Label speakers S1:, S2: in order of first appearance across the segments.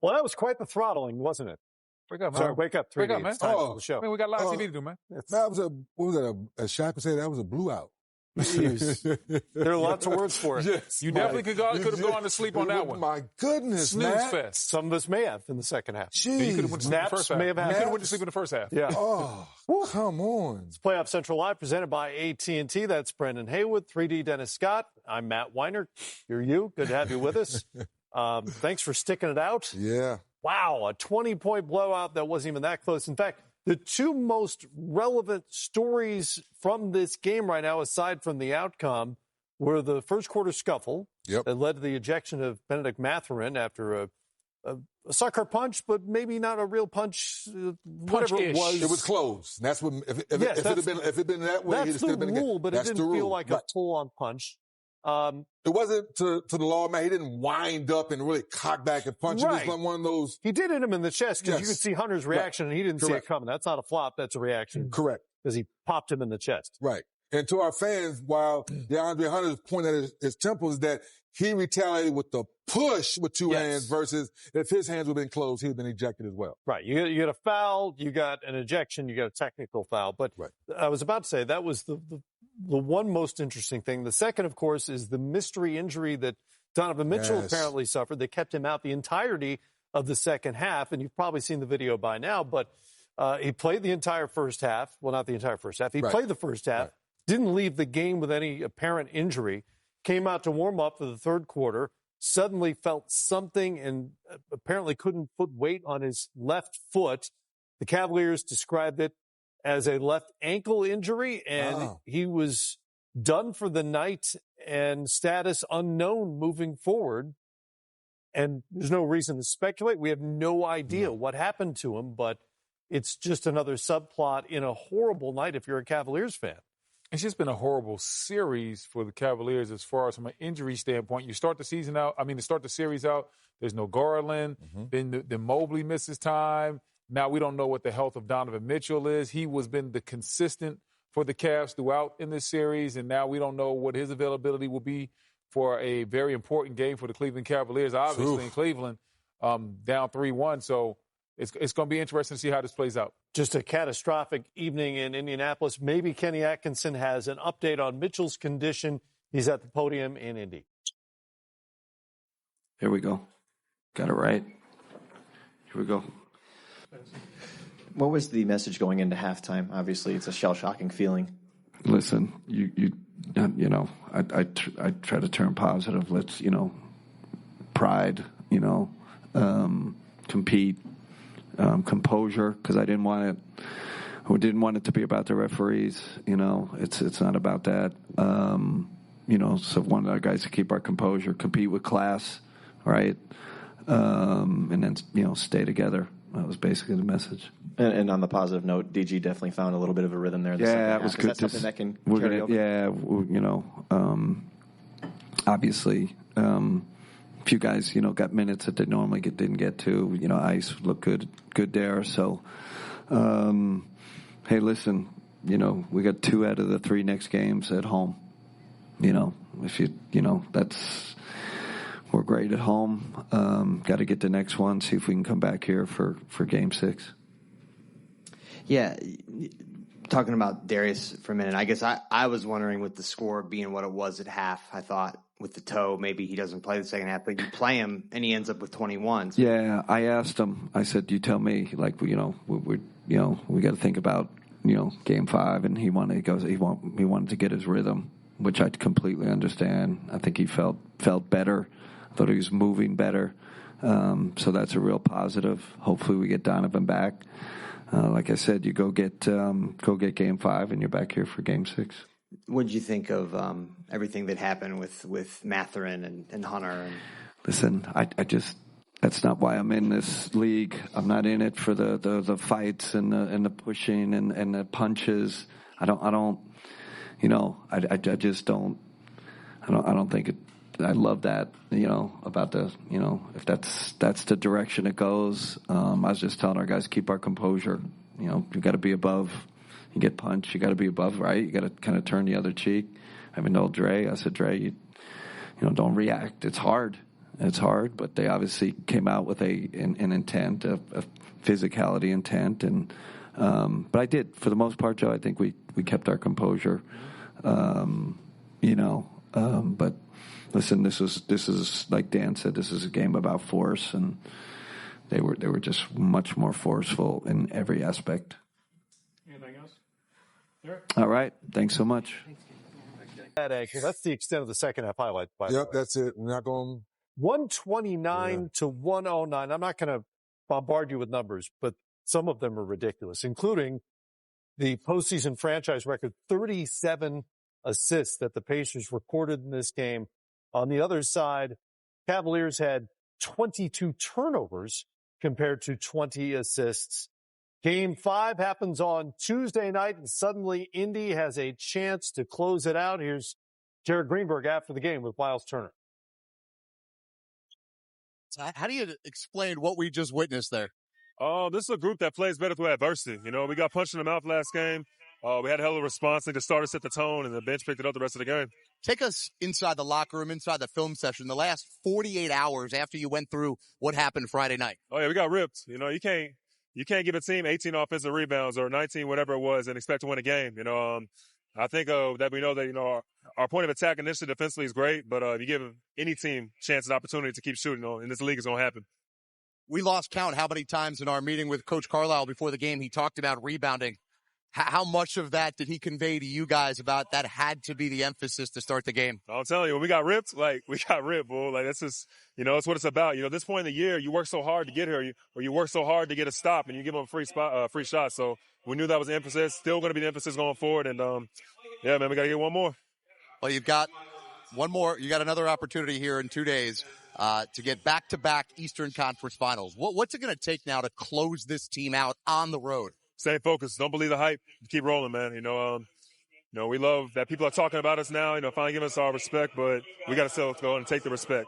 S1: Well, that was quite the throttling, wasn't it?
S2: Wake up, man.
S1: Sorry, wake up, 3D.
S2: Wake up, man.
S1: It's time for the show.
S2: Man, we got live TV to do, man.
S3: That was what was that? As Shaq would say, that was a blew out.
S1: There are lots of words for it.
S3: Yes,
S2: You definitely could have gone to sleep on that one.
S3: My goodness,
S2: Snooze
S3: man.
S2: fest.
S1: Some of us may have in the second half.
S3: Jeez.
S2: You could have went to sleep in the first half.
S1: may have
S2: You
S1: happened.
S2: could have went to sleep in the first half.
S1: Yeah.
S3: Oh, come on.
S1: It's Playoff Central Live presented by AT&T. That's Brendan Haywood, 3D Dennis Scott. I'm Matt Weiner. You're you. Good to have you with us. Thanks for sticking it out.
S3: Yeah.
S1: Wow, a 20-point blowout that wasn't even that close. In fact, the two most relevant stories from this game right now, aside from the outcome, were the first quarter scuffle that led to the ejection of Benedict Mathurin after a sucker punch, but maybe not a real punch. Whatever it was.
S3: It was close. That's what. If it had been that way,
S1: that's the rule, but it didn't feel like a full-on punch.
S3: It wasn't to the law, man. He didn't wind up and really cock back and punch.
S1: Right.
S3: It was one of those.
S1: He did hit him in the chest because you could see Hunter's reaction, and he didn't see it coming. That's not a flop. That's a reaction.
S3: Correct.
S1: Because he popped him in the chest.
S3: Right. And to our fans, while DeAndre Hunter's point at his temples, that he retaliated with the push with two hands versus if his hands would have been closed, he'd have been ejected as well.
S1: Right. You got a foul, you got an ejection, you got a technical foul. But I was about to say that was the one most interesting thing. The second, of course, is the mystery injury that Donovan Mitchell apparently suffered that kept him out the entirety of the second half. And you've probably seen the video by now, but he played the entire first half. Well, not the entire first half. He played the first half, didn't leave the game with any apparent injury, came out to warm up for the third quarter, suddenly felt something and apparently couldn't put weight on his left foot. The Cavaliers described it as a left ankle injury, and he was done for the night and status unknown moving forward. And there's no reason to speculate. We have no idea what happened to him, but it's just another subplot in a horrible night if you're a Cavaliers fan.
S2: It's just been a horrible series for the Cavaliers as far as from an injury standpoint. You start the season out, to start the series out, there's no Garland. Then Mobley misses time. Now we don't know what the health of Donovan Mitchell is. He was been the consistent for the Cavs throughout in this series, and now we don't know what his availability will be for a very important game for the Cleveland Cavaliers, obviously in Cleveland, down 3-1. So it's going to be interesting to see how this plays out.
S1: Just a catastrophic evening in Indianapolis. Maybe Kenny Atkinson has an update on Mitchell's condition. He's at the podium in Indy.
S4: Here we go. Got it right. Here we go.
S5: What was the message going into halftime? Obviously, it's a shell-shocking feeling.
S4: Listen, I try to turn positive. Let's, pride, compete, composure, because I didn't want it to be about the referees. It's not about that. So wanted our guys to keep our composure, compete with class, right, and then stay together. That was basically the message.
S5: And on the positive note, DG definitely found a little bit of a rhythm there.
S4: It was good.
S5: Is that something that can carry over?
S4: Yeah, obviously, a few guys, got minutes that they normally didn't get to. Ice looked good there. So, hey, listen, we got 2 out of the 3 next games at home. We're great at home. Got to get the next one, see if we can come back here for Game 6.
S5: Yeah, talking about Darius for a minute, I guess I was wondering with the score being what it was at half, I thought with the toe, maybe he doesn't play the second half, but you play him and he ends up with 21. So.
S4: Yeah, I asked him, I said, you tell me, we got to think about, Game 5, and he wanted to get his rhythm, which I completely understand. I think he felt better. I thought he was moving better. So that's a real positive. Hopefully we get Donovan back. Like I said, you go get Game 5, and you're back here for Game 6.
S5: What did you think of everything that happened with Mathurin and Hunter?
S4: Listen, I just that's not why I'm in this league. I'm not in it for the fights and the pushing and the punches. I just don't think it. I love that, about if that's the direction it goes. I was just telling our guys, keep our composure. You got to be above. You get punched, you got to be above, right? You got to kind of turn the other cheek. I even told Dre, I said, Dre, don't react. It's hard. It's hard, but they obviously came out with an intent, a physicality intent, and but I did, for the most part, Joe. I think we kept our composure, But listen, this is like Dan said, this is a game about force, and they were just much more forceful in every aspect.
S2: Anything else?
S4: All right, thanks so much.
S1: That's the extent of the second half highlight. By the way.
S3: That's it. We're not going
S1: 129 to 109. I'm not going to bombard you with numbers, but some of them are ridiculous, including the postseason franchise record 37 assists that the Pacers recorded in this game. On the other side, Cavaliers had 22 turnovers compared to 20 assists. Game 5 happens on Tuesday night, and suddenly Indy has a chance to close it out. Here's Jared Greenberg after the game with Myles Turner.
S6: How do you explain what we just witnessed there?
S7: This is a group that plays better through adversity. We got punched in the mouth last game. We had a hell of a response. The starters set the tone, and the bench picked it up the rest of the game.
S6: Take us inside the locker room, inside the film session, the last 48 hours after you went through what happened Friday night.
S7: Oh, yeah, we got ripped. You can't give a team 18 offensive rebounds or 19, whatever it was, and expect to win a game. I think that we know that, our point of attack initially defensively is great, but if you give any team chance and opportunity to keep shooting, in this league, it's going to happen.
S6: We lost count how many times in our meeting with Coach Carlisle before the game he talked about rebounding. How much of that did he convey to you guys about that had to be the emphasis to start the game?
S7: I'm telling you, when we got ripped, we got ripped, bull. That's just, it's what it's about. At this point in the year, you work so hard to get here, or you work so hard to get a stop, and you give them a free shot. So we knew that was the emphasis. Still going to be the emphasis going forward. And, yeah, man, we got to get one more.
S6: Well, you've got one more. You got another opportunity here in 2 days to get back-to-back Eastern Conference Finals. What's it going to take now to close this team out on the road?
S7: Stay focused. Don't believe the hype. Keep rolling, man. We love that people are talking about us now, finally giving us our respect, but we got to still go and take the respect.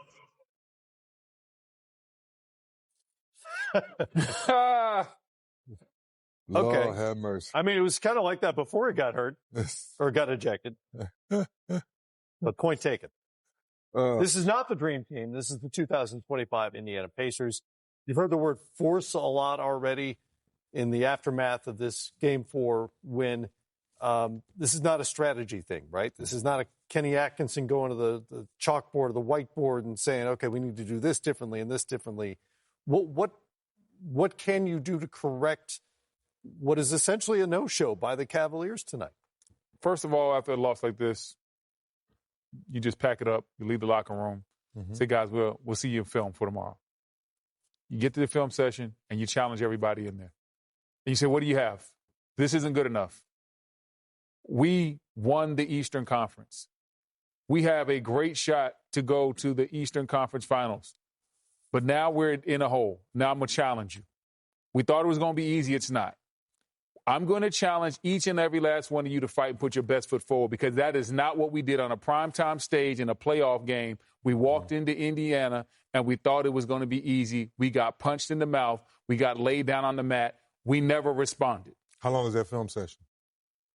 S3: Lord have mercy.
S1: I mean, it was kind of like that before he got hurt or got ejected. But point taken. This is not the dream team. This is the 2025 Indiana Pacers. You've heard the word force a lot already in the aftermath of this Game 4 win. This is not a strategy thing, right? This is not a Kenny Atkinson going to the chalkboard or the whiteboard and saying, okay, we need to do this differently and this differently. What can you do to correct what is essentially a no-show by the Cavaliers tonight?
S2: First of all, after a loss like this, you just pack it up, you leave the locker room, say, guys, we'll see you in film for tomorrow. You get to the film session, and you challenge everybody in there. And you say, what do you have? This isn't good enough. We won the Eastern Conference. We have a great shot to go to the Eastern Conference Finals. But now we're in a hole. Now I'm going to challenge you. We thought it was going to be easy. It's not. I'm going to challenge each and every last one of you to fight and put your best foot forward, because that is not what we did on a primetime stage in a playoff game. We walked into Indiana, and we thought it was going to be easy. We got punched in the mouth. We got laid down on the mat. We never responded.
S3: How long is that film session?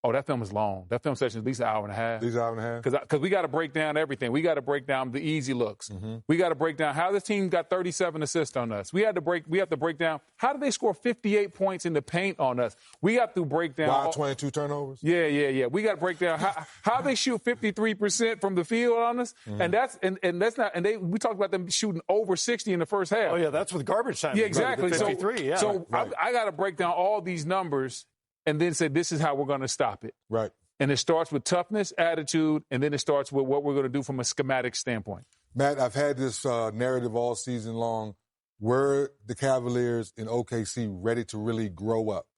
S2: Oh, that film is long. That film session is at least an hour and a half.
S3: At least an hour and a half?
S2: Because we got to break down everything. We got to break down the easy looks. We got to break down how this team got 37 assists on us. We have to break down how did they score 58 points in the paint on us. We have to break down.
S3: Wow, 22 turnovers?
S2: Yeah. We got to break down how they shoot 53% from the field on us. And that's not. And we talked about them shooting over 60 in the first half.
S1: Oh yeah, that's with garbage time.
S2: Yeah, exactly.
S1: 53. Yeah.
S2: So I got to break down all these numbers and then say, this is how we're going to stop it.
S3: Right.
S2: And it starts with toughness, attitude, and then it starts with what we're going to do from a schematic standpoint.
S3: Matt, I've had this narrative all season long. Were the Cavaliers in OKC ready to really grow up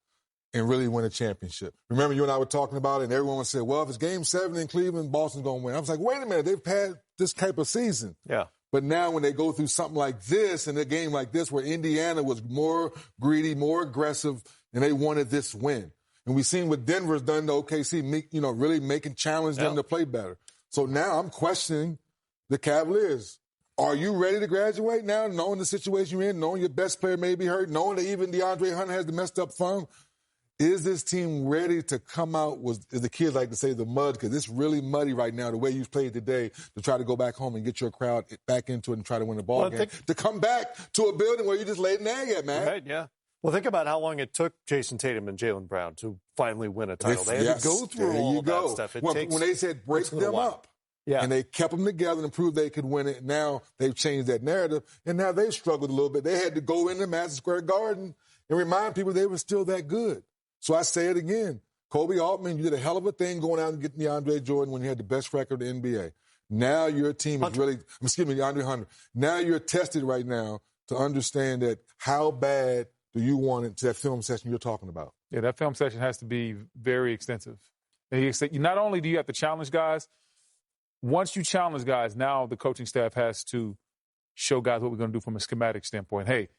S3: and really win a championship? Remember, you and I were talking about it, and everyone said, well, if it's Game 7 in Cleveland, Boston's going to win. I was like, wait a minute, they've had this type of season.
S1: Yeah.
S3: But now when they go through something like this, in a game like this where Indiana was more greedy, more aggressive, and they wanted this win. And we've seen what Denver's done to OKC, really challenge them to play better. So now I'm questioning the Cavaliers. Are you ready to graduate now, knowing the situation you're in, knowing your best player may be hurt, knowing that even DeAndre Hunter has the messed up thumb? Is this team ready to come out, as the kids like to say, the mud? Because it's really muddy right now, the way you've played today, to try to go back home and get your crowd back into it and try to win the ball game. To come back to a building where you just laid an egg at, man.
S1: Right, yeah. Well, think about how long it took Jason Tatum and Jaylen Brown to finally win a title. They had to go through all of that stuff.
S3: When they said break them up, and they kept them together and proved they could win it, now they've changed that narrative, and now they've struggled a little bit. They had to go into Madison Square Garden and remind people they were still that good. So I say it again. Kobe Altman, you did a hell of a thing going out and getting DeAndre Jordan when you had the best record in the NBA. Now your team is really, DeAndre Hunter. Now you're tested right now to understand that how bad do you want it to that film session you're talking about?
S2: Yeah, that film session has to be very extensive. And not only do you have to challenge guys, once you challenge guys, now the coaching staff has to show guys what we're going to do from a schematic standpoint. Hey,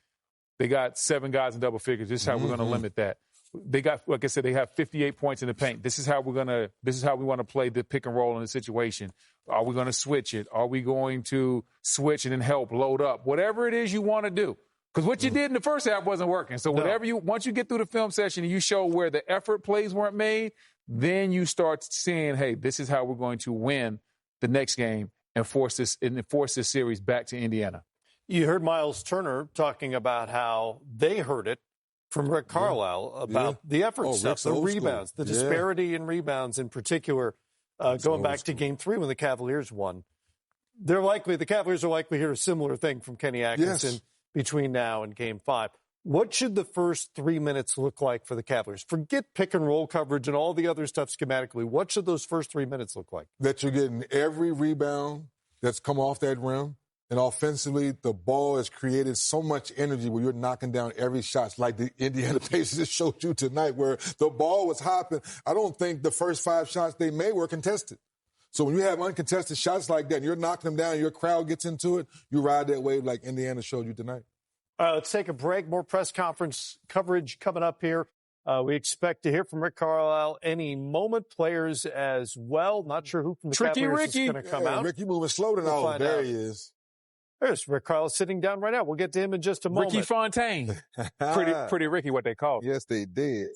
S2: they got 7 guys in double figures. This is how we're going to limit that. They got, like I said, they have 58 points in the paint. This is how we want to play the pick and roll in the situation. Are we going to switch it? Are we going to switch and then help load up? Whatever it is you want to do. Because what you did in the first half wasn't working. So once you get through the film session and you show where the effort plays weren't made, then you start seeing, hey, this is how we're going to win the next game and force this series back to Indiana.
S1: You heard Myles Turner talking about how they heard it from Rick Carlisle about the effort stuff, the rebounds, the disparity in rebounds in particular, going back to Game 3 when the Cavaliers won. The Cavaliers are likely to hear a similar thing from Kenny Atkinson between now and Game 5. What should the first 3 minutes look like for the Cavaliers? Forget pick and roll coverage and all the other stuff schematically. What should those first 3 minutes look like?
S3: That you're getting every rebound that's come off that rim. And offensively, the ball has created so much energy where you're knocking down every shot, like the Indiana Pacers showed you tonight, where the ball was hopping. I don't think the first 5 shots they made were contested. So when you have uncontested shots like that and you're knocking them down, your crowd gets into it, you ride that wave like Indiana showed you tonight.
S1: Let's take a break. More press conference coverage coming up here. We expect to hear from Rick Carlisle any moment. Players as well. Not sure who from the Cavaliers is going to come out.
S3: Ricky moving slow tonight. There he is.
S1: There's Rick Carlisle sitting down right now. We'll get to him in just a moment.
S2: Ricky Fontaine. pretty Ricky, what they call him.
S3: Yes, they did.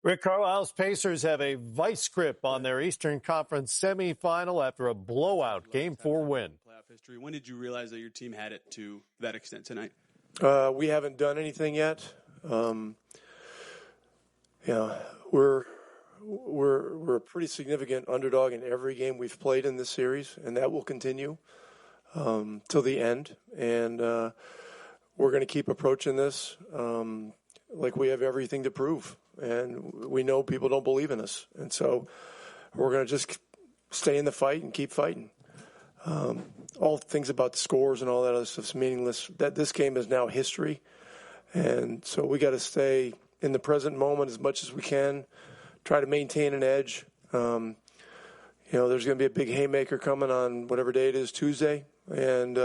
S1: Rick Carlisle's Pacers have a vice grip on their Eastern Conference semifinal after a blowout Game 4 win.
S8: Playoff history. When did you realize that your team had it to that extent tonight?
S9: We haven't done anything yet. We're a pretty significant underdog in every game we've played in this series, and that will continue till the end. And we're going to keep approaching this like we have everything to prove. And we know people don't believe in us. And so we're going to just stay in the fight and keep fighting. All things about the scores and all that other stuff's meaningless. That this game is now history. And so we got to stay in the present moment as much as we can. Try to maintain an edge. There's going to be a big haymaker coming on whatever day it is, Tuesday. And,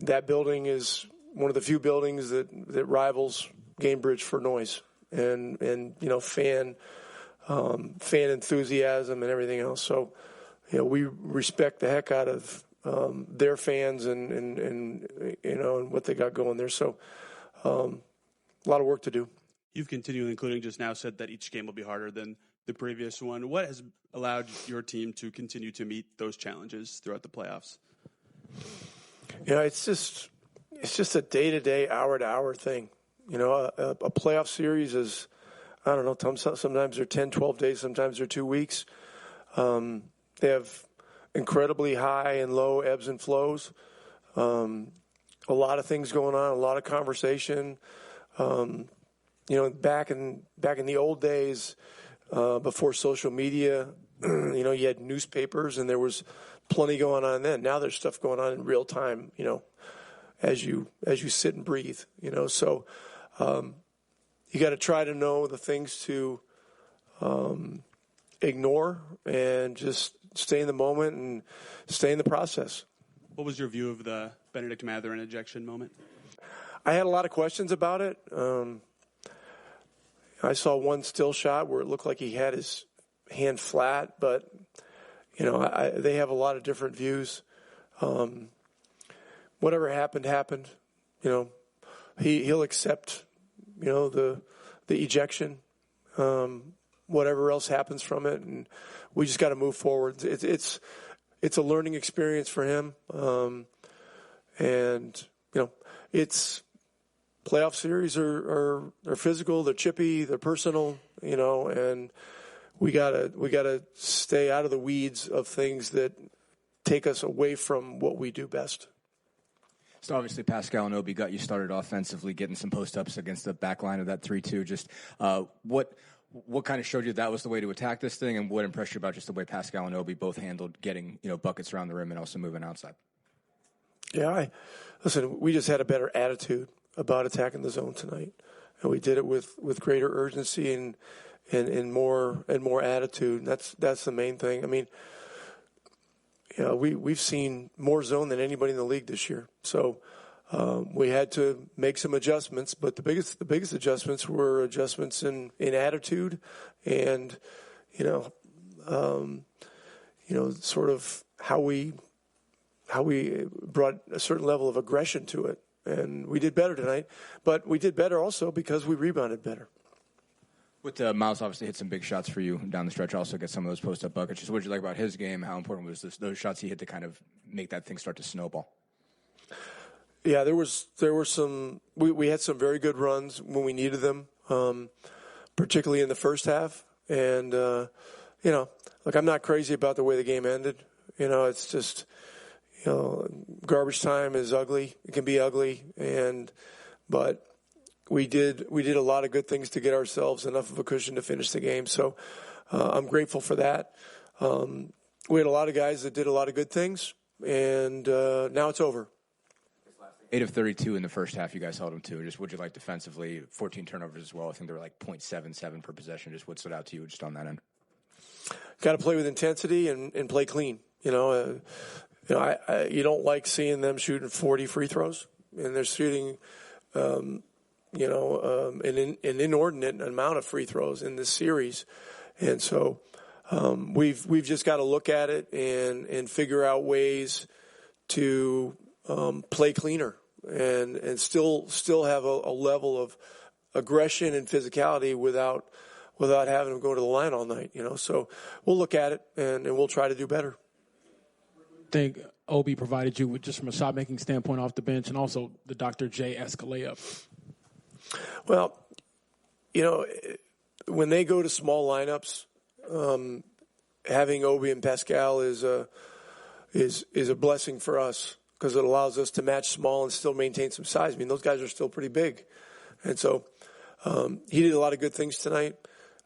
S9: that building is one of the few buildings that rivals Gamebridge for noise and fan enthusiasm and everything else. So, we respect the heck out of their fans and what they got going there. So, a lot of work to do.
S8: You've continually, including just now, said that each game will be harder than the previous one. What has allowed your team to continue to meet those challenges throughout the playoffs?
S9: It's just a day-to-day, hour-to-hour thing. A playoff series is, I don't know, sometimes they're 10, 12 days, sometimes they're 2 weeks. They have incredibly high and low ebbs and flows. A lot of things going on, a lot of conversation. Back in the old days, before social media, you had newspapers and there was plenty going on then. Now there's stuff going on in real time, as you sit and breathe, So you got to try to know the things to ignore and just stay in the moment and stay in the process.
S8: What was your view of the Benedict Mathurin ejection moment?
S9: I had a lot of questions about it. I saw one still shot where it looked like he had his hand flat, but, they have a lot of different views. Whatever happened. he'll accept, the ejection, whatever else happens from it, and we just got to move forward. It's a learning experience for him, and it's playoff series are physical, they're chippy, they're personal, and we gotta stay out of the weeds of things that take us away from what we do best.
S10: So obviously Pascal and Obi got you started offensively, getting some post-ups against the back line of that 3-2. Just what kind of showed you that was the way to attack this thing, and what impressed you about just the way Pascal and Obi both handled getting buckets around the rim and also moving outside?
S9: Yeah, listen, we just had a better attitude about attacking the zone tonight, and we did it with greater urgency and more attitude. And that's the main thing. I mean, we've seen more zone than anybody in the league this year. So we had to make some adjustments, but the biggest adjustments were adjustments in attitude and sort of how we brought a certain level of aggression to it. And we did better tonight, but we did better also because we rebounded better.
S10: With Myles obviously hit some big shots for you down the stretch, also get some of those post-up buckets. Just what did you like about his game? How important was those shots he hit to kind of make that thing start to snowball?
S9: Yeah, there were some. We had some very good runs when we needed them, particularly in the first half. And look, I'm not crazy about the way the game ended. It's just garbage time is ugly. It can be ugly, but we did a lot of good things to get ourselves enough of a cushion to finish the game. So I'm grateful for that. We had a lot of guys that did a lot of good things, and now it's over.
S10: 8 of 32 in the first half, you guys held them to. Just what'd you like defensively? 14 turnovers as well. I think they were like 0.77 per possession. Just what stood out to you just on that end?
S9: Got to play with intensity and play clean. You don't like seeing them shooting 40 free throws, and they're shooting, an inordinate amount of free throws in this series, and so we've just got to look at it and figure out ways to play cleaner and still have a level of aggression and physicality without having to go to the line all night. So we'll look at it and we'll try to do better.
S11: Think Obi provided you with just from a shot-making standpoint off the bench, and also the Dr. J-esque layup?
S9: Well, when they go to small lineups, having Obi and Pascal is a blessing for us because it allows us to match small and still maintain some size. I mean, those guys are still pretty big. And so he did a lot of good things tonight.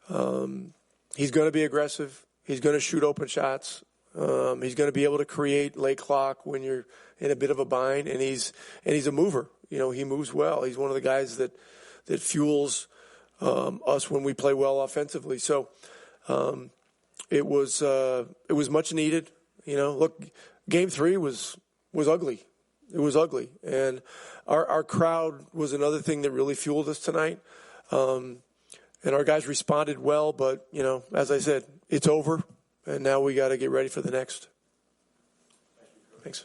S9: He's going to be aggressive. He's going to shoot open shots. He's going to be able to create late clock when you're in a bit of a bind, and he's a mover. He moves well. He's one of the guys that fuels us when we play well offensively. So it was much needed. Look, Game 3 was ugly. It was ugly, and our crowd was another thing that really fueled us tonight. And our guys responded well, but as I said, it's over. And now we got to get ready for the next. Thanks.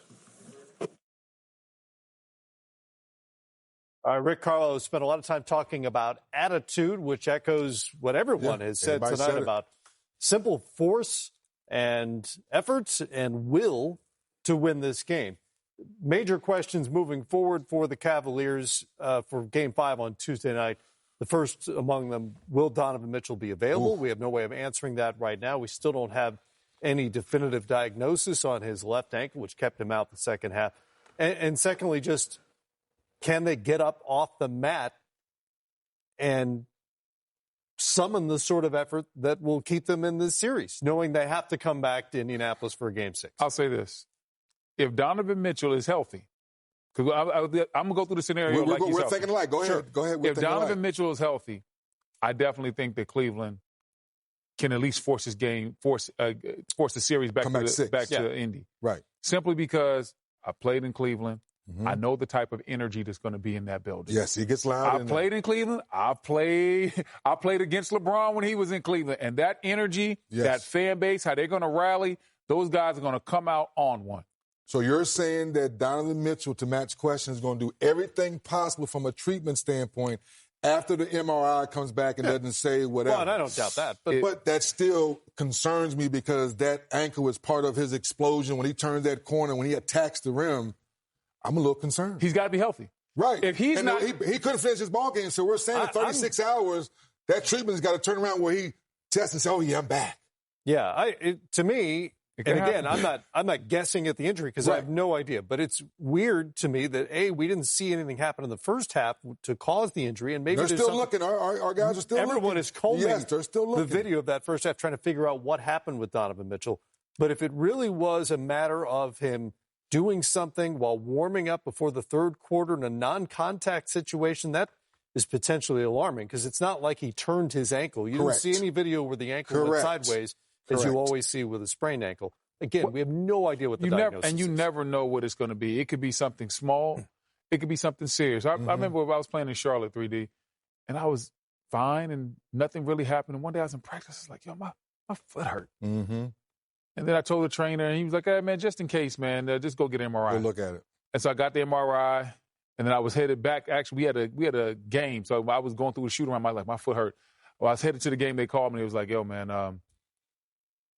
S1: Rick Carlisle spent a lot of time talking about attitude, which echoes what everyone has said tonight about simple force and efforts and will to win this game. Major questions moving forward for the Cavaliers for Game 5 on Tuesday night. The first among them, will Donovan Mitchell be available? We have no way of answering that right now. We still don't have any definitive diagnosis on his left ankle, which kept him out the second half. And secondly, just can they get up off the mat and summon the sort of effort that will keep them in this series, knowing they have to come back to Indianapolis for Game 6?
S2: I'll say this. If Donovan Mitchell is healthy, because I'm going to go through the scenario
S3: we're thinking alike. Go ahead. Go ahead.
S2: If Donovan Mitchell is healthy, I definitely think that Cleveland can at least force the series back to Indy.
S3: Right.
S2: Simply because I played in Cleveland. Mm-hmm. I know the type of energy that's going to be in that building.
S3: Yes, he gets loud.
S2: I played in Cleveland. I played against LeBron when he was in Cleveland. And that energy, that fan base, how they're going to rally, those guys are going to come out on one.
S3: So you're saying that Donovan Mitchell, to Matt's question, is going to do everything possible from a treatment standpoint after the MRI comes back and doesn't say whatever.
S1: Well, and I don't doubt that.
S3: But that still concerns me because that ankle is part of his explosion. When he turns that corner, when he attacks the rim, I'm a little concerned.
S2: He's got to be healthy.
S3: Right.
S2: If he's not...
S3: He couldn't finish his ball game, so we're saying in 36 hours, that treatment's got to turn around where he tests and say, oh, yeah, I'm back.
S1: Yeah, to me... And again, I'm not guessing at the injury because I have no idea. But it's weird to me that we didn't see anything happen in the first half to cause the injury, and maybe
S3: they're still looking. Our guys are still looking.
S1: Everyone is combing
S3: they're still looking.
S1: The video of that first half, trying to figure out what happened with Donovan Mitchell. But if it really was a matter of him doing something while warming up before the third quarter in a non-contact situation, that is potentially alarming because it's not like he turned his ankle. You don't see any video where the ankle went sideways. As you always see with a sprained ankle. Again, we have no idea what the diagnosis is.
S2: You never know what it's going to be. It could be something small. It could be something serious. I remember when I was playing in Charlotte 3D, and I was fine, and nothing really happened. And one day I was in practice. I was like, yo, my foot hurt. Mm-hmm. And then I told the trainer, and he was like, hey, man, just in case, man, just go get an MRI.
S3: Go look at it.
S2: And so I got the MRI, and then I was headed back. Actually, we had a game, so I was going through the shoot around. My foot hurt. Well, I was headed to the game. They called me. It was like, yo, man,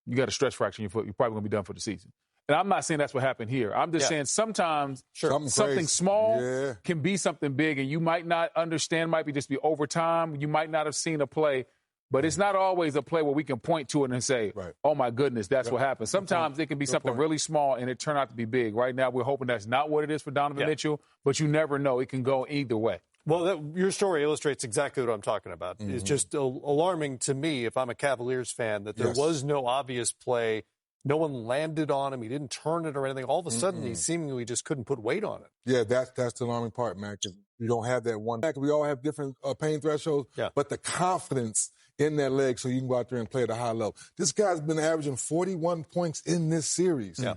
S2: you got a stretch fracture in your foot. You're probably going to be done for the season. And I'm not saying that's what happened here. I'm just saying sometimes something small can be something big, and you might not understand, might be just be over time. You might not have seen a play, but it's not always a play where we can point to it and say, oh, my goodness, that's what happened. Sometimes it can be something really small, and it turned out to be big. Right now we're hoping that's not what it is for Donovan Mitchell, but you never know. It can go either way.
S1: Well, your story illustrates exactly what I'm talking about. Mm-hmm. It's just alarming to me, if I'm a Cavaliers fan, that there was no obvious play. No one landed on him. He didn't turn it or anything. All of a sudden, he seemingly just couldn't put weight on it.
S3: Yeah, that's the alarming part, man, because you don't have that one. We all have different pain thresholds, but the confidence in that leg so you can go out there and play at a high level. This guy's been averaging 41 points in this series. Yeah.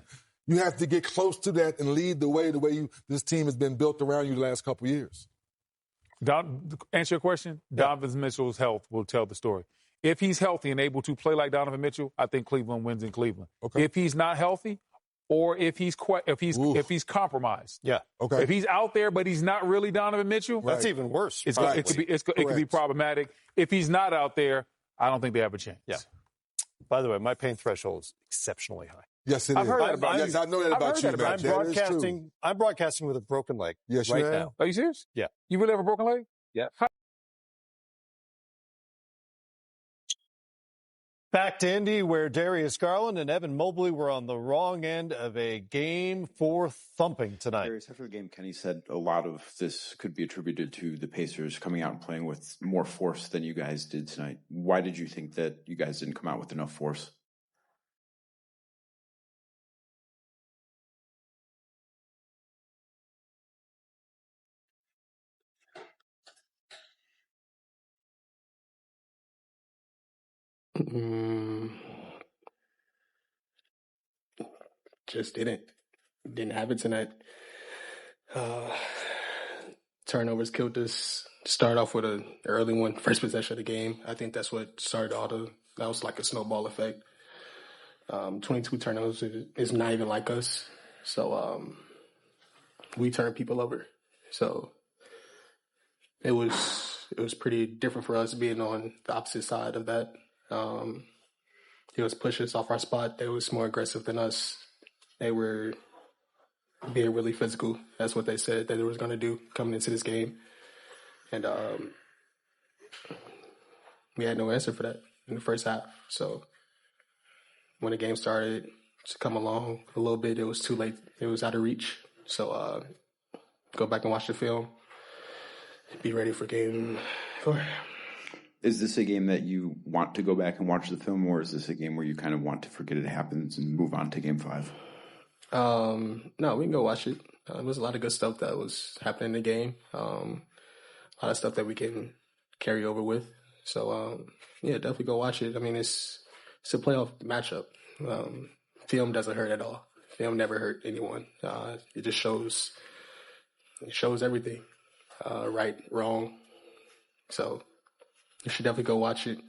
S3: You have to get close to that and lead the way this team has been built around you the last couple of years.
S2: Answer your question, Donovan Mitchell's health will tell the story. If he's healthy and able to play like Donovan Mitchell, I think Cleveland wins in Cleveland. Okay. If he's not healthy, or if he's compromised, if he's out there but he's not really Donovan Mitchell,
S1: that's even worse.
S2: It could be problematic. If he's not out there, I don't think they have a chance.
S1: Yeah. By the way, my pain threshold is exceptionally high.
S3: Yes, it is.
S2: Heard that about
S3: I know that about you.
S1: I'm broadcasting with a broken leg
S3: right
S1: now.
S2: Are you serious?
S1: Yeah.
S2: You really have a broken leg?
S1: Yeah. Back to Indy, where Darius Garland and Evan Mobley were on the wrong end of a Game 4 thumping tonight.
S12: Darius, after the game, Kenny said a lot of this could be attributed to the Pacers coming out and playing with more force than you guys did tonight. Why did you think that you guys didn't come out with enough force?
S11: Just didn't have it tonight. Turnovers killed us. Start off with an early one, first possession of the game. I think that's what started that was like a snowball effect. 22 turnovers is not even like us. So we turn people over. So it was pretty different for us being on the opposite side of that. It was push us off our spot. They was more aggressive than us. They were being really physical. That's what they said that they was going to do coming into this game. And we had no answer for that in the first half. So when the game started to come along a little bit, it was too late. It was out of reach. So go back and watch the film. Be ready for Game 4.
S12: Is this a game that you want to go back and watch the film, or is this a game where you kind of want to forget it happens and move on to Game 5?
S11: No, we can go watch it. There's a lot of good stuff that was happening in the game. A lot of stuff that we can carry over with. So, definitely go watch it. I mean, it's a playoff matchup. Film doesn't hurt at all. Film never hurt anyone. It just shows everything, right, wrong. So you should definitely go watch it,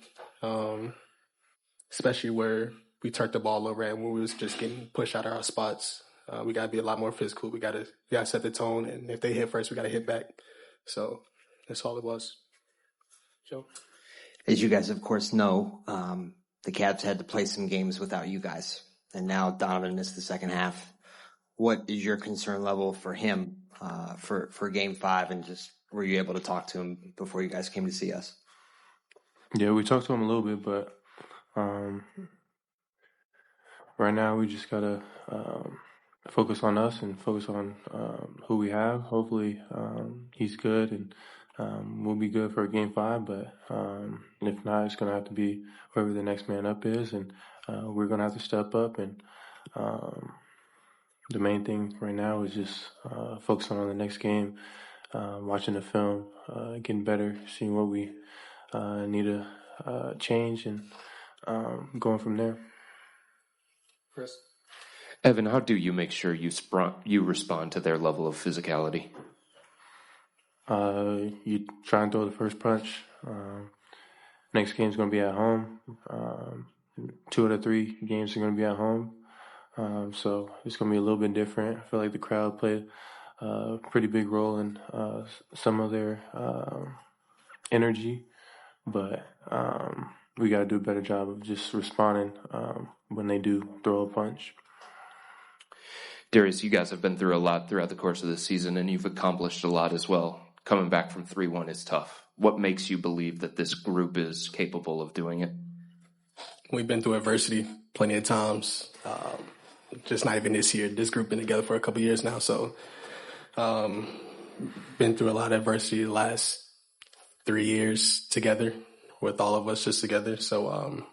S11: especially where we turned the ball over and we was just getting pushed out of our spots. We got to be a lot more physical. We got to set the tone, and if they hit first, we got to hit back. So that's all it was. Joe?
S5: As you guys, of course, know, the Cavs had to play some games without you guys, and now Donovan missed the second half. What is your concern level for him for Game 5, and just were you able to talk to him before you guys came to see us?
S13: Yeah, we talked to him a little bit, but right now we just gotta focus on us and focus on who we have. Hopefully, he's good and we'll be good for Game 5. But if not, it's gonna have to be whoever the next man up is, and we're gonna have to step up. And the main thing right now is just focusing on the next game, watching the film, getting better, seeing what we need to change, and going from there.
S11: Chris?
S14: Evan, how do you make sure you respond to their level of physicality?
S13: You try and throw the first punch. Next game's going to be at home. 2 out of 3 games are going to be at home. So it's going to be a little bit different. I feel like the crowd played a pretty big role in some of their energy. But we got to do a better job of just responding when they do throw a punch.
S14: Darius, you guys have been through a lot throughout the course of this season, and you've accomplished a lot as well. Coming back from 3-1 is tough. What makes you believe that this group is capable of doing it?
S11: We've been through adversity plenty of times. Just not even this year. This group been together for a couple of years now, so been through a lot of adversity the last 3 years together, with all of us just together. So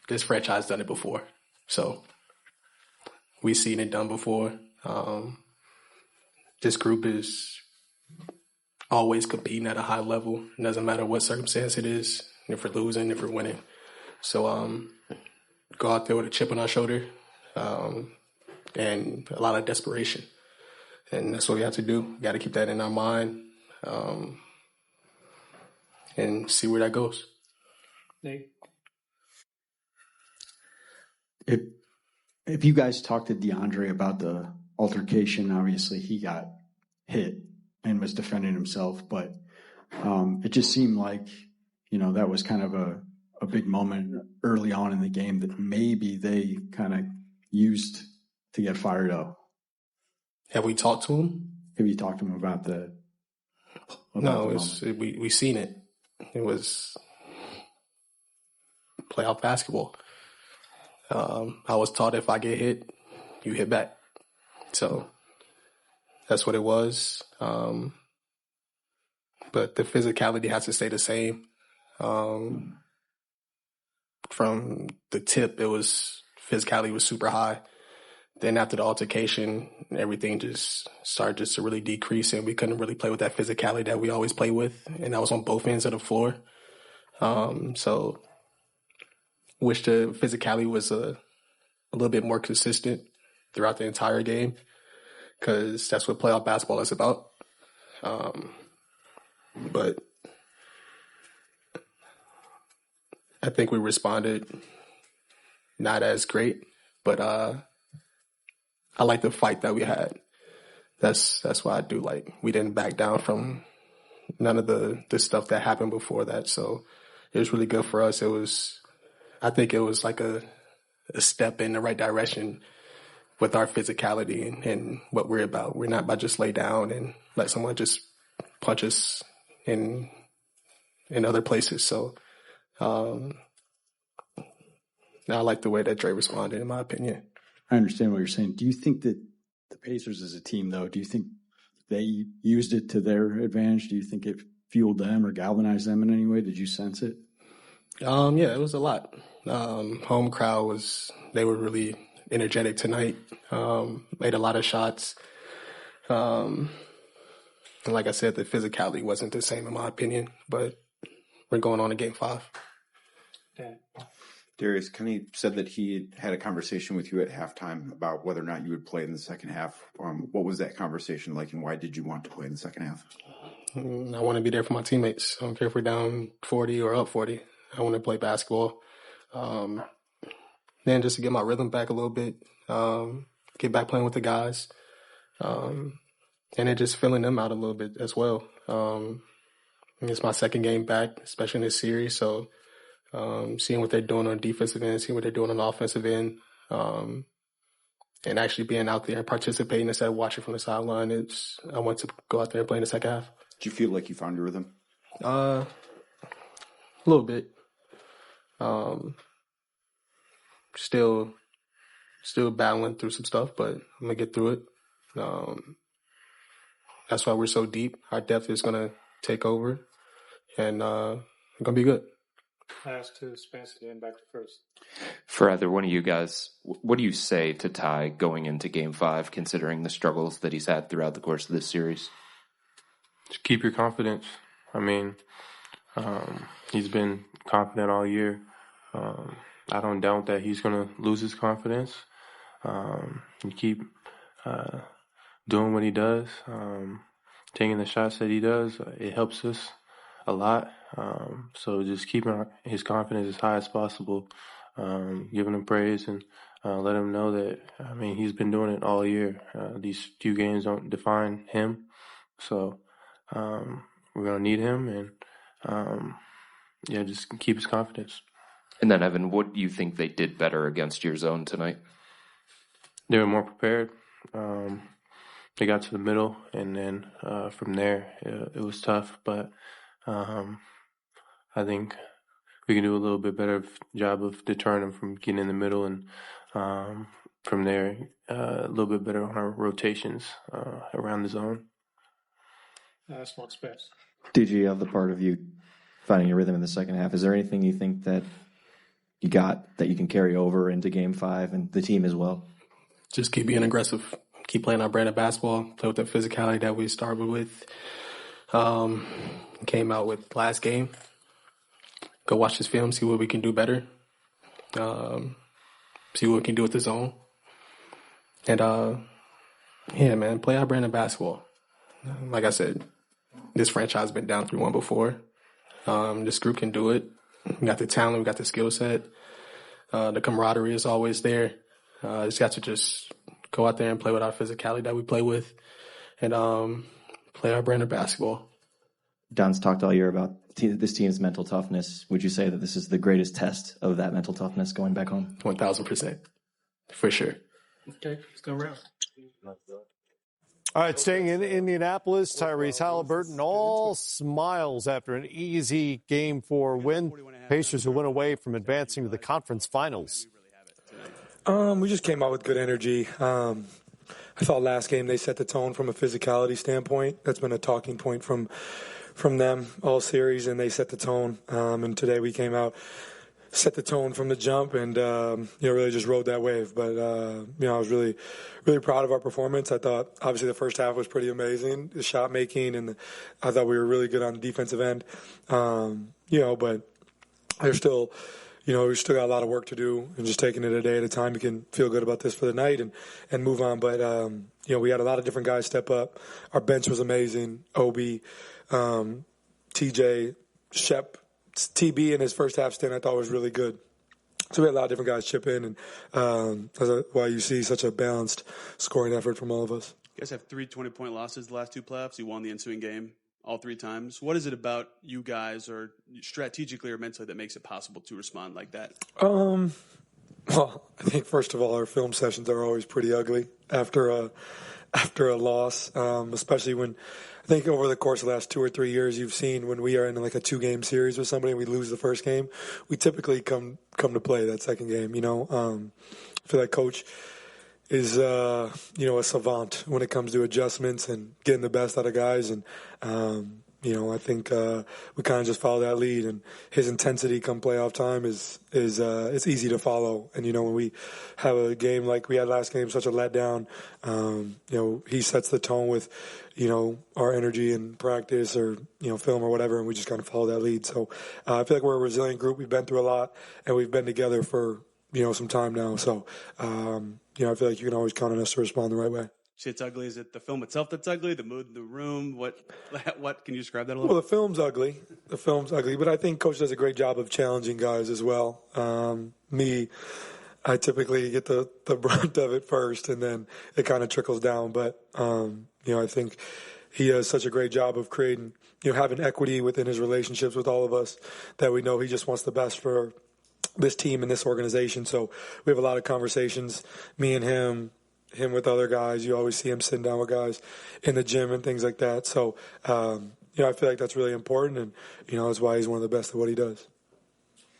S11: this franchise done it before. So we've seen it done before. This group is always competing at a high level. It doesn't matter what circumstance it is, if we're losing, if we're winning. So go out there with a chip on our shoulder and a lot of desperation. And that's what we have to do. We got to keep that in our mind and see where that goes.
S15: Nate? If you guys talked to DeAndre about the altercation, obviously he got hit and was defending himself, but it just seemed like, that was kind of a big moment early on in the game that maybe they kind of used to get fired up.
S11: Have we talked to him?
S15: Have you talked to him about the?
S11: We seen it. It was playoff basketball. I was taught if I get hit, you hit back. So that's what it was. But the physicality has to stay the same. From the tip, physicality was super high. Then after the altercation, everything just started to really decrease, and we couldn't really play with that physicality that we always play with, and that was on both ends of the floor. So wish the physicality was a little bit more consistent throughout the entire game, because that's what playoff basketball is about. But I think we responded not as great, but I like the fight that we had. That's why I do like. We didn't back down from none of the stuff that happened before that. So it was really good for us. I think it was like a step in the right direction with our physicality and what we're about. We're not about just lay down and let someone just punch us in other places. So I like the way that Dre responded, in my opinion.
S15: I understand what you're saying. Do you think that the Pacers as a team, though, do you think they used it to their advantage? Do you think it fueled them or galvanized them in any way? Did you sense it?
S11: Yeah, it was a lot. Home crowd they were really energetic tonight. Made a lot of shots. And like I said, the physicality wasn't the same in my opinion, but we're going on to Game 5.
S12: Darius, Kenny said that he had a conversation with you at halftime about whether or not you would play in the second half. What was that conversation like, and why did you want to play in the second half?
S11: I want to be there for my teammates. I don't care if we're down 40 or up 40. I want to play basketball. then just to get my rhythm back a little bit, get back playing with the guys, and then just filling them out a little bit as well. It's my second game back, especially in this series, so seeing what they're doing on the defensive end, seeing what they're doing on the offensive end, and actually being out there and participating instead of watching from the sideline, I want to go out there and play in the second half.
S12: Do you feel like you found your rhythm?
S11: A little bit. Still battling through some stuff, but I'm going to get through it. That's why we're so deep. Our depth is going to take over, and it's going to be good.
S16: Pass to Spencer and back to first.
S14: For either one of you guys, what do you say to Ty going into Game 5, considering the struggles that he's had throughout the course of this series?
S13: Just keep your confidence. I mean, he's been confident all year. I don't doubt that he's going to lose his confidence. You keep doing what he does, taking the shots that he does. It helps us a lot. So just keeping his confidence as high as possible, giving him praise and let him know that, I mean, he's been doing it all year. These few games don't define him. So we're going to need him and, just keep his confidence.
S14: And then, Evan, what do you think they did better against your zone tonight?
S13: They were more prepared. They got to the middle, and then from there, it was tough. But I think we can do a little bit better job of deterring them from getting in the middle, and from there, a little bit better on our rotations around the zone.
S16: That's what Spence.
S17: DG, of the part of you finding your rhythm in the second half, is there anything you think that you got that you can carry over into Game 5 and the team as well?
S11: Just keep being aggressive. Keep playing our brand of basketball. Play with the physicality that we started with. Came out with last game. Go watch this film, see what we can do better. See what we can do with the zone. And, play our brand of basketball. Like I said, this franchise has been down 3-1 before. This group can do it. We got the talent, we got the skill set. The camaraderie is always there. Just got to just go out there and play with our physicality that we play with and play our brand of basketball.
S17: Don's talked all year about this team's mental toughness. Would you say that this is the greatest test of that mental toughness going back home?
S11: 1,000%. For sure.
S16: Okay, let's go around.
S1: All right, staying in Indianapolis, Tyrese Haliburton all smiles after an easy Game 4 win. Pacers who went away from advancing to the conference finals.
S9: We just came out with good energy. I thought last game they set the tone from a physicality standpoint. That's been a talking point from them all series, and they set the tone. And today we came out, set the tone from the jump, and really just rode that wave. But I was really, really proud of our performance. I thought obviously the first half was pretty amazing, the shot making, and I thought we were really good on the defensive end. But there's still, we still got a lot of work to do, and just taking it a day at a time. You can feel good about this for the night and move on. But we had a lot of different guys step up. Our bench was amazing. Obi, TJ, Shep. TB in his first half stint I thought was really good. So we had a lot of different guys chip in, and that's why you see such a balanced scoring effort from all of us.
S8: You guys have 3 20-point losses the last 2 playoffs. You won the ensuing game all 3 times. What is it about you guys, or strategically or mentally, that makes it possible to respond like that?
S9: Well, I think first of all, our film sessions are always pretty ugly after a loss, especially when I think over the course of the last 2 or 3 years, you've seen when we are in like a 2-game series with somebody and we lose the first game, we typically come to play that second game. I feel like Coach is a savant when it comes to adjustments and getting the best out of guys, and I think we kind of just follow that lead, and his intensity come playoff time is it's easy to follow. And when we have a game like we had last game, such a letdown, he sets the tone with our energy in practice or film or whatever, and we just kind of follow that lead. So I feel like we're a resilient group. We've been through a lot, and we've been together for some time now. So I feel like you can always count on us to respond the right way.
S8: Shit's ugly. Is it the film itself that's ugly? The mood in the room? What can you describe that a little?
S9: Well, the film's ugly. But I think Coach does a great job of challenging guys as well. I typically get the brunt of it first, and then it kind of trickles down. But, I think he does such a great job of creating, having equity within his relationships with all of us that we know he just wants the best for this team and this organization. So we have a lot of conversations, me and him with other guys. You always see him sitting down with guys in the gym and things like that. So, I feel like that's really important, and, that's why he's one of the best at what he does.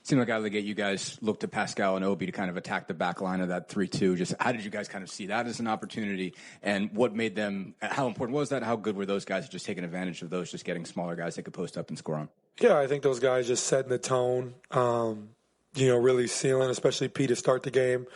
S10: Seemed like out of the gate, you guys looked to Pascal and Obi to kind of attack the back line of that 3-2. Just how did you guys kind of see that as an opportunity, and what made them, how important was that? How good were those guys at just taking advantage of those, just getting smaller guys they could post up and score on?
S9: Yeah, I think those guys just setting the tone, really sealing, especially Pete to start the game.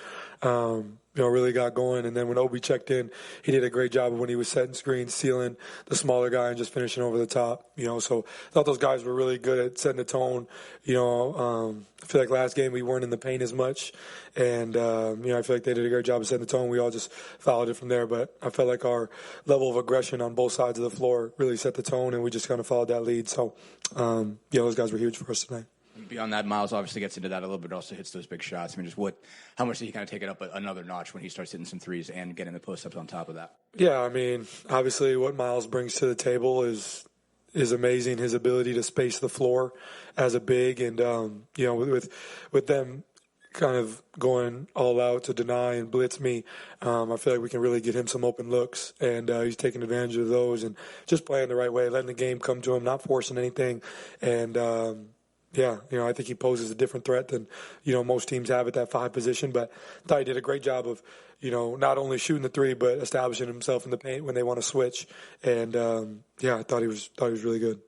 S9: Really got going. And then when Obi checked in, he did a great job of when he was setting screens, sealing the smaller guy and just finishing over the top. So I thought those guys were really good at setting the tone. I feel like last game we weren't in the paint as much. And, I feel like they did a great job of setting the tone. We all just followed it from there. But I felt like our level of aggression on both sides of the floor really set the tone, and we just kind of followed that lead. So, those guys were huge for us tonight.
S10: Beyond that, Myles obviously gets into that a little bit, also hits those big shots. I mean, how much did he kind of take it up another notch when he starts hitting some threes and getting the post-ups on top of that?
S9: Yeah, I mean, obviously what Myles brings to the table is amazing. His ability to space the floor as a big, and, with them kind of going all out to deny and blitz me, I feel like we can really get him some open looks, and he's taking advantage of those and just playing the right way, letting the game come to him, not forcing anything, and I think he poses a different threat than, most teams have at that 5 position. But I thought he did a great job of, not only shooting the 3, but establishing himself in the paint when they want to switch. And, I thought he was really good.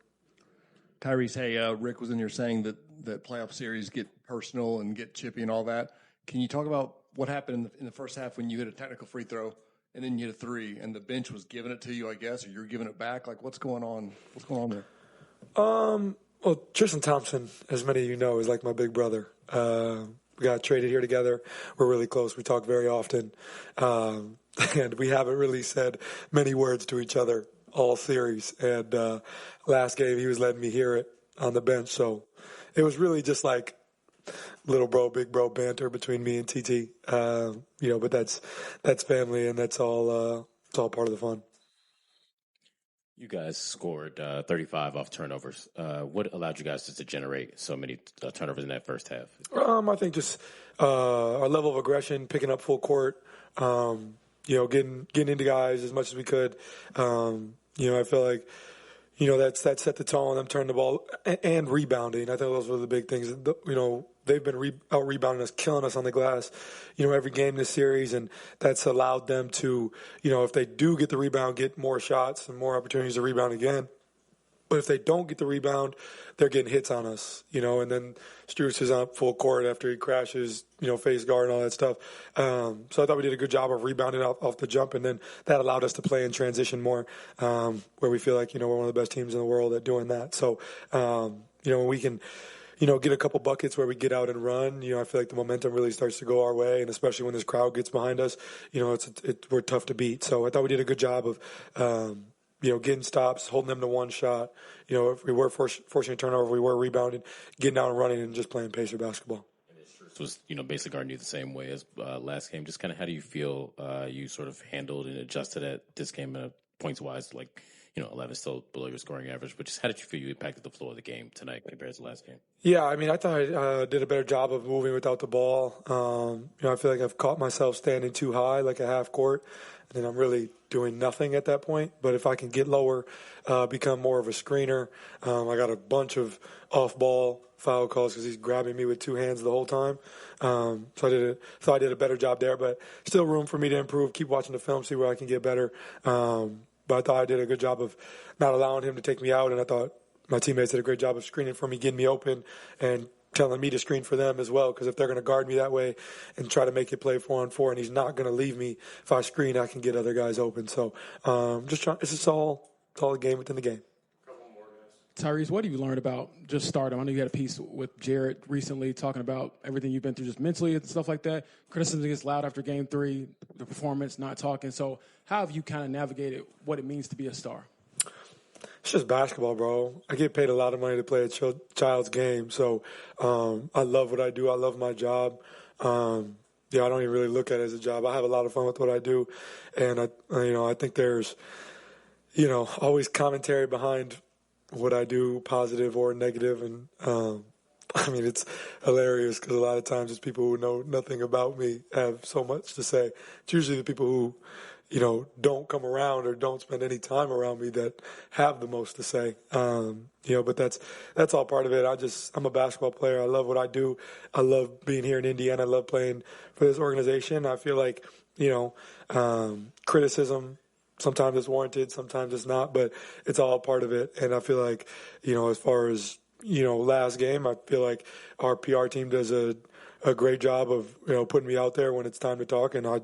S18: Tyrese, hey, Rick was in here saying that playoff series get personal and get chippy and all that. Can you talk about what happened in the first half when you hit a technical free throw and then you hit a 3 and the bench was giving it to you, I guess, or you're giving it back? Like, what's going on? What's going on there?
S9: Well, Tristan Thompson, as many of you know, is like my big brother. We got traded here together. We're really close. We talk very often. And we haven't really said many words to each other all series. And last game, he was letting me hear it on the bench. So it was really just like little bro, big bro banter between me and TT. But that's family, and that's all it's all part of the fun.
S19: You guys scored 35 off turnovers. What allowed you guys to generate so many turnovers in that first half?
S9: I think just our level of aggression, picking up full court, getting into guys as much as we could. I feel like, that set the tone, them turning the ball and rebounding. I think those were the big things. They've been out-rebounding us, killing us on the glass, every game this series, and that's allowed them to, if they do get the rebound, get more shots and more opportunities to rebound again. But if they don't get the rebound, they're getting hits on us, and then Strus is on full court after he crashes, face guard and all that stuff. So I thought we did a good job of rebounding off the jump, and then that allowed us to play in transition more, where we feel like, we're one of the best teams in the world at doing that. So, when we can, get a couple buckets where we get out and run, I feel like the momentum really starts to go our way, and especially when this crowd gets behind us, we're tough to beat. So I thought we did a good job of, getting stops, holding them to one shot. If we were forcing a turnover, we were rebounding, getting out and running, and just playing pacer basketball.
S19: This was, basically guarding you the same way as last game. Just kind of how do you feel you sort of handled and adjusted at this game points-wise? 11 still below your scoring average, but just how did you feel you impacted the flow of the game tonight compared to the last game?
S9: Yeah, I mean, I thought I did a better job of moving without the ball. I feel like I've caught myself standing too high, like a half court, and then I'm really doing nothing at that point. But if I can get lower, become more of a screener, I got a bunch of off-ball foul calls because he's grabbing me with 2 hands the whole time. So I did a better job there, but still room for me to improve. Keep watching the film, see where I can get better. But I thought I did a good job of not allowing him to take me out, and I thought my teammates did a great job of screening for me, getting me open, and telling me to screen for them as well, because if they're going to guard me that way and try to make it play 4-on-4, and he's not going to leave me, if I screen, I can get other guys open. So it's all a game within the game.
S20: Tyrese, what have you learned about just stardom? I know you had a piece with Jared recently talking about everything you've been through just mentally and stuff like that. Criticism gets loud after game 3, the performance, not talking. So how have you kind of navigated what it means to be a star?
S9: It's just basketball, bro. I get paid a lot of money to play a child's game. So I love what I do. I love my job. I don't even really look at it as a job. I have a lot of fun with what I do. And, I think there's, always commentary behind what I do, positive or negative. And, it's hilarious because a lot of times it's people who know nothing about me have so much to say. It's usually the people who, don't come around or don't spend any time around me that have the most to say. But that's all part of it. I'm a basketball player. I love what I do. I love being here in Indiana. I love playing for this organization. I feel like, criticism, sometimes it's warranted, sometimes it's not, but it's all part of it. And I feel like, as far as, last game, I feel like our PR team does a great job of, putting me out there when it's time to talk. And I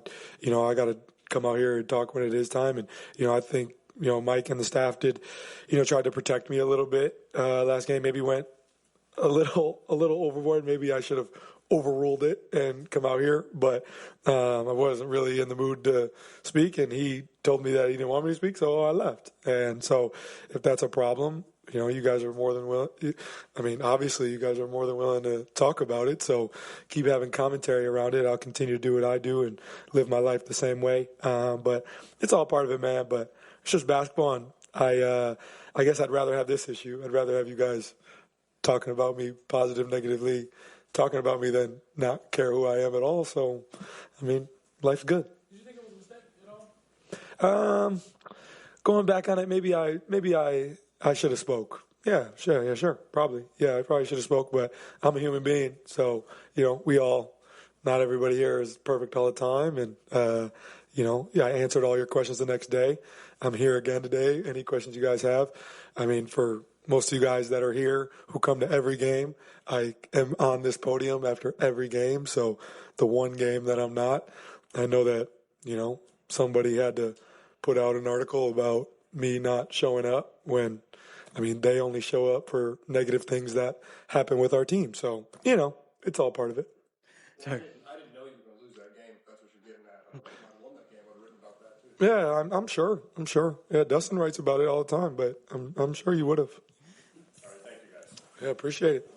S9: got to come out here and talk when it is time. And, I think, Mike and the staff did, tried to protect me a little bit last game. Maybe went a little overboard. Maybe I should have overruled it and come out here. But I wasn't really in the mood to speak. And he told me that he didn't want me to speak, so I left. And so if that's a problem, you guys are more than willing. Obviously, you guys are more than willing to talk about it. So keep having commentary around it. I'll continue to do what I do and live my life the same way. But it's all part of it, man. But it's just basketball. And I guess I'd rather have this issue. I'd rather have you guys talking about me positive, negatively, talking about me than not care who I am at all. So, life's good.
S20: Did you think it was a mistake at all?
S9: Going back on it, maybe I should have spoke. Yeah, sure. Probably. Yeah, I probably should have spoke, but I'm a human being. So, not everybody here is perfect all the time. And, I answered all your questions the next day. I'm here again today. Any questions you guys have? For most of you guys that are here who come to every game, I am on this podium after every game. So the one game that I'm not, I know that, somebody had to put out an article about me not showing up when, they only show up for negative things that happen with our team. So, it's all part of it.
S18: I didn't know you were going to lose that game. That's what you're getting at. If I won that game, I would have written about that too.
S9: Yeah, I'm sure. Yeah, Dustin writes about it all the time, but I'm sure you would have.
S18: All right, thank you guys.
S9: Yeah, appreciate it.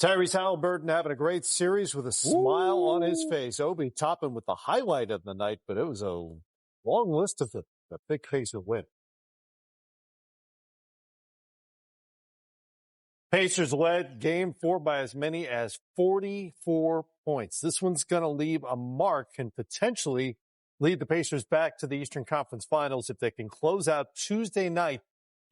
S1: Tyrese Haliburton having a great series with a smile on his face. Obi Toppin with the highlight of the night, but it was a long list of the big case of win. Pacers led Game 4 by as many as 44 points. This one's going to leave a mark and potentially lead the Pacers back to the Eastern Conference Finals if they can close out Tuesday night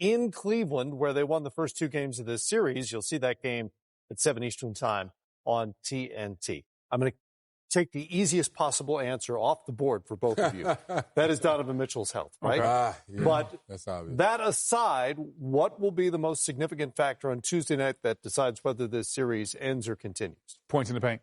S1: in Cleveland, where they won the first two games of this series. You'll see that game at 7 Eastern time on TNT. I'm going to take the easiest possible answer off the board for both of you. That is Donovan Mitchell's health, right?
S3: Yeah,
S1: but
S3: that's obvious.
S1: That aside, what will be the most significant factor on Tuesday night that decides whether this series ends or continues?
S2: Points in the paint.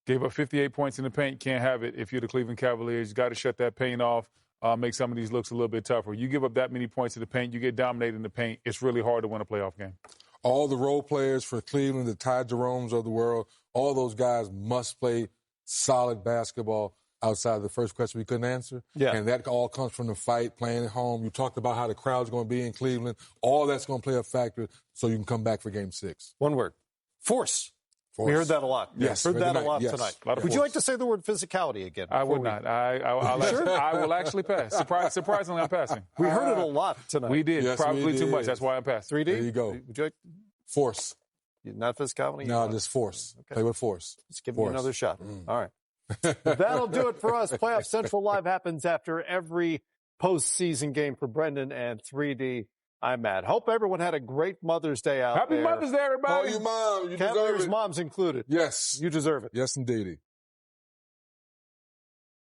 S2: Gave up 58 points in the paint. Can't have it if you're the Cleveland Cavaliers. You got to shut that paint off, make some of these looks a little bit tougher. You give up that many points in the paint, you get dominated in the paint, it's really hard to win a playoff game.
S3: All the role players for Cleveland, the Ty Jeromes of the world, all those guys must play solid basketball outside of the first question we couldn't answer.
S1: Yeah.
S3: And that all comes from the fight, playing at home. You talked about how the crowd's going to be in Cleveland. All that's going to play a factor so you can come back for Game 6.
S1: One word. Force. We heard that a lot.
S3: Yes.
S1: Heard that a lot tonight. Would you like to say the word physicality again?
S2: I would not. I will actually pass. Surprisingly, I'm passing.
S1: We heard it a lot tonight.
S2: We did.
S3: Yes,
S2: Probably
S3: we did.
S2: too much. That's why I'm passing.
S1: 3D?
S3: There you go.
S1: Would you like
S3: Force.
S1: not physicality?
S3: No, just force. Okay. Play with force.
S1: Let's give you another shot. All right. That'll do it for us. Playoff Central Live happens after every postseason game for Brendan and 3D. I'm Matt. Hope everyone had a great Mother's Day out there.
S2: Happy Mother's Day, everybody.
S3: Oh, you mom. You
S1: Cavaliers
S3: deserve it.
S1: moms included.
S3: Yes.
S1: You deserve it.
S3: Yes, indeedy.